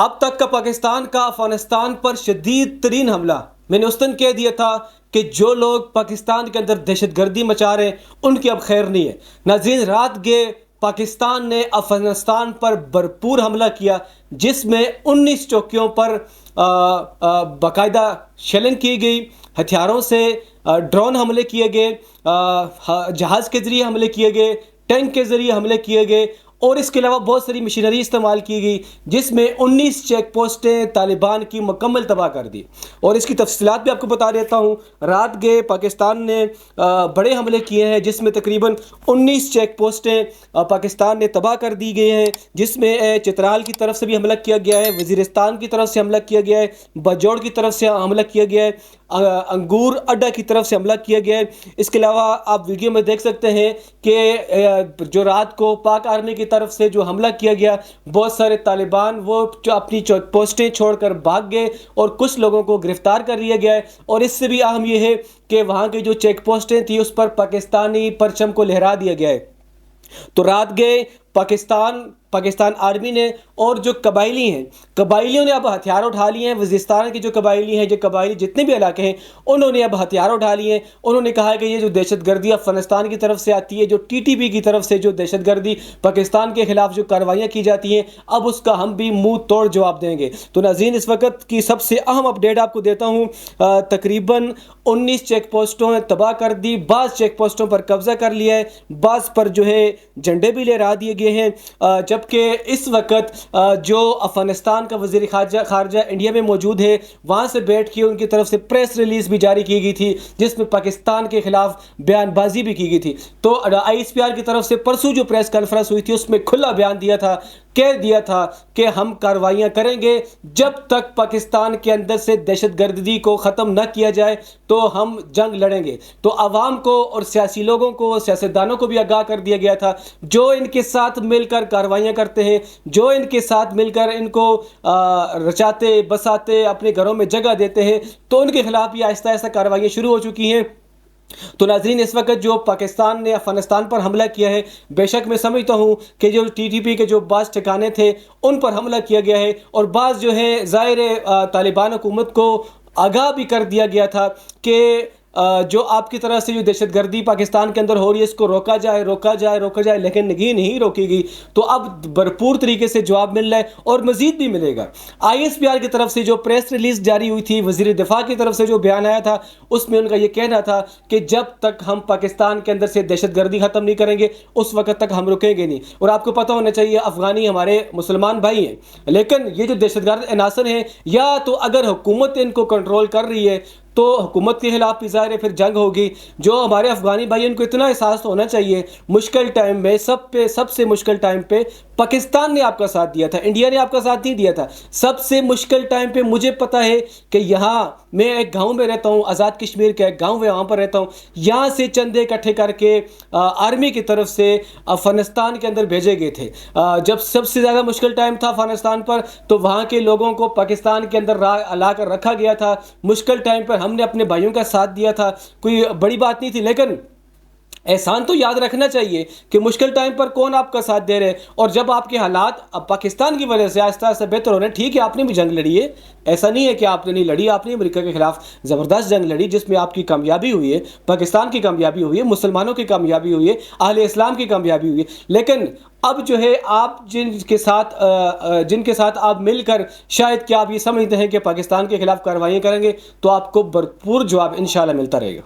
اب تک کا پاکستان کا افغانستان پر شدید ترین حملہ، میں نے اس دن کہہ دیا تھا کہ جو لوگ پاکستان کے اندر دہشت گردی مچا رہے ہیں ان کی اب خیر نہیں ہے۔ ناظرین، رات گئے پاکستان نے افغانستان پر بھرپور حملہ کیا، جس میں 19 چوکیوں پر باقاعدہ شیلنگ کی گئی، ہتھیاروں سے ڈرون حملے کیے گئے، جہاز کے ذریعے حملے کیے گئے، ٹینک کے ذریعے حملے کیے گئے، اور اس کے علاوہ بہت ساری مشینری استعمال کی گئی، جس میں 19 چیک پوسٹیں طالبان کی مکمل تباہ کر دی۔ اور اس کی تفصیلات بھی آپ کو بتا دیتا ہوں۔ رات گئے پاکستان نے بڑے حملے کیے ہیں، جس میں تقریباً 19 چیک پوسٹیں پاکستان نے تباہ کر دی گئی ہیں، جس میں چترال کی طرف سے بھی حملہ کیا گیا ہے، وزیرستان کی طرف سے حملہ کیا گیا ہے، باجوڑ کی طرف سے حملہ کیا گیا ہے، انگور اڈا کی طرف سے حملہ کیا گیا ہے۔ اس کے علاوہ آپ ویڈیو میں دیکھ سکتے ہیں کہ جو رات کو پاک آرمی کی طرف سے جو حملہ کیا گیا، بہت سارے طالبان وہ جو اپنی پوسٹیں چھوڑ کر بھاگ گئے اور کچھ لوگوں کو گرفتار کر لیا گیا ہے۔ اور اس سے بھی اہم یہ ہے کہ وہاں کی جو چیک پوسٹیں تھیں اس پر پاکستانی پرچم کو لہرا دیا گیا ہے۔ تو رات گئے پاکستان آرمی نے، اور جو قبائلی ہیں، قبائلیوں نے اب ہتھیار اٹھا لیے ہیں۔ وزیرستان کے جو قبائلی ہیں، جو قبائلی جتنے بھی علاقے ہیں، انہوں نے اب ہتھیار اٹھا لیے ہیں۔ انہوں نے کہا کہ یہ جو دہشت گردی افغانستان کی طرف سے آتی ہے، جو ٹی ٹی پی کی طرف سے جو دہشت گردی پاکستان کے خلاف جو کارروائیاں کی جاتی ہیں، اب اس کا ہم بھی منہ توڑ جواب دیں گے۔ تو ناظرین، اس وقت کی سب سے اہم اپڈیٹ آپ کو دیتا ہوں۔ تقریباً 19 چیک پوسٹوں نے تباہ کر دی، بعض چیک پوسٹوں پر قبضہ کر لیا ہے، بعض پر جو ہے جھنڈے بھی لہرا دیے گئے ہیں، جبکہ اس وقت جو افغانستان کا وزیر خارجہ انڈیا میں موجود ہے، وہاں سے بیٹھ کے ان کی طرف سے پریس ریلیز بھی جاری کی گئی تھی، جس میں پاکستان کے خلاف بیان بازی بھی کی گئی تھی۔ تو آئی ایس پی آر کی طرف سے پرسوں جو پریس کانفرنس ہوئی تھی، اس میں کھلا بیان دیا تھا، کہہ دیا تھا کہ ہم کارروائیاں کریں گے جب تک پاکستان کے اندر سے دہشت گردی کو ختم نہ کیا جائے، تو ہم جنگ لڑیں گے۔ تو عوام کو اور سیاسی لوگوں کو، سیاستدانوں کو بھی آگاہ کر دیا گیا تھا، جو ان کے ساتھ مل کر کارروائیاں کرتے ہیں، جو ان کے ساتھ مل کر ان کو رچاتے بساتے اپنے گھروں میں جگہ دیتے ہیں، تو ان کے خلاف یہ آہستہ آہستہ کارروائیاں شروع ہو چکی ہیں۔ تو ناظرین، اس وقت جو پاکستان نے افغانستان پر حملہ کیا ہے، بے شک میں سمجھتا ہوں کہ جو ٹی ٹی پی کے جو بعض ٹھکانے تھے ان پر حملہ کیا گیا ہے، اور بعض جو ہے ظاہر طالبان حکومت کو آگاہ بھی کر دیا گیا تھا کہ جو آپ کی طرح سے جو دہشت گردی پاکستان کے اندر ہو رہی ہے، اس کو روکا جائے، لیکن یہ نہیں روکی گئی۔ تو اب بھرپور طریقے سے جواب مل رہا ہے، اور مزید بھی ملے گا۔ آئی ایس پی آر کی طرف سے جو پریس ریلیز جاری ہوئی تھی، وزیر دفاع کی طرف سے جو بیان آیا تھا، اس میں ان کا یہ کہنا تھا کہ جب تک ہم پاکستان کے اندر سے دہشت گردی ختم نہیں کریں گے، اس وقت تک ہم رکیں گے نہیں۔ اور آپ کو پتہ ہونا چاہیے، افغانی ہمارے مسلمان بھائی ہیں، لیکن یہ جو دہشت گرد عناصر ہیں، یا تو اگر حکومت ان کو کنٹرول کر رہی ہے تو حکومت کے خلاف بھی ظاہر ہے پھر جنگ ہوگی۔ جو ہمارے افغانی بھائی، ان کو اتنا احساس ہونا چاہیے، مشکل ٹائم میں سب سے مشکل ٹائم پہ پاکستان نے آپ کا ساتھ دیا تھا، انڈیا نے آپ کا ساتھ نہیں دیا تھا۔ سب سے مشکل ٹائم پہ مجھے پتہ ہے کہ یہاں میں ایک گاؤں میں رہتا ہوں، آزاد کشمیر کا ایک گاؤں ہے، وہاں پر رہتا ہوں، یہاں سے چندے اکٹھے کر کے آرمی کی طرف سے افغانستان کے اندر بھیجے گئے تھے۔ جب سب سے زیادہ مشکل ٹائم تھا افغانستان پر، تو وہاں کے لوگوں کو پاکستان کے اندر لا کر رکھا گیا تھا۔ مشکل ٹائم پر ہم نے اپنے بھائیوں کا ساتھ دیا تھا، کوئی بڑی بات نہیں تھی، لیکن احسان تو یاد رکھنا چاہیے کہ مشکل ٹائم پر کون آپ کا ساتھ دے رہے، اور جب آپ کے حالات اب پاکستان کی وجہ سے آہستہ آہستہ بہتر ہو رہے ہیں۔ ٹھیک ہے، آپ نے بھی جنگ لڑی ہے، ایسا نہیں ہے کہ آپ نے نہیں لڑی، آپ نے امریکہ کے خلاف زبردست جنگ لڑی، جس میں آپ کی کامیابی ہوئی ہے، پاکستان کی کامیابی ہوئی ہے، مسلمانوں کی کامیابی ہوئی ہے، اہل اسلام کی کامیابی ہوئی ہے۔ لیکن اب جو ہے آپ جن کے ساتھ آپ مل کر شاید کہ آپ یہ سمجھتے ہیں کہ پاکستان کے خلاف کارروائیاں کریں گے، تو آپ کو بھرپور جواب انشاءاللہ ملتا رہے گا۔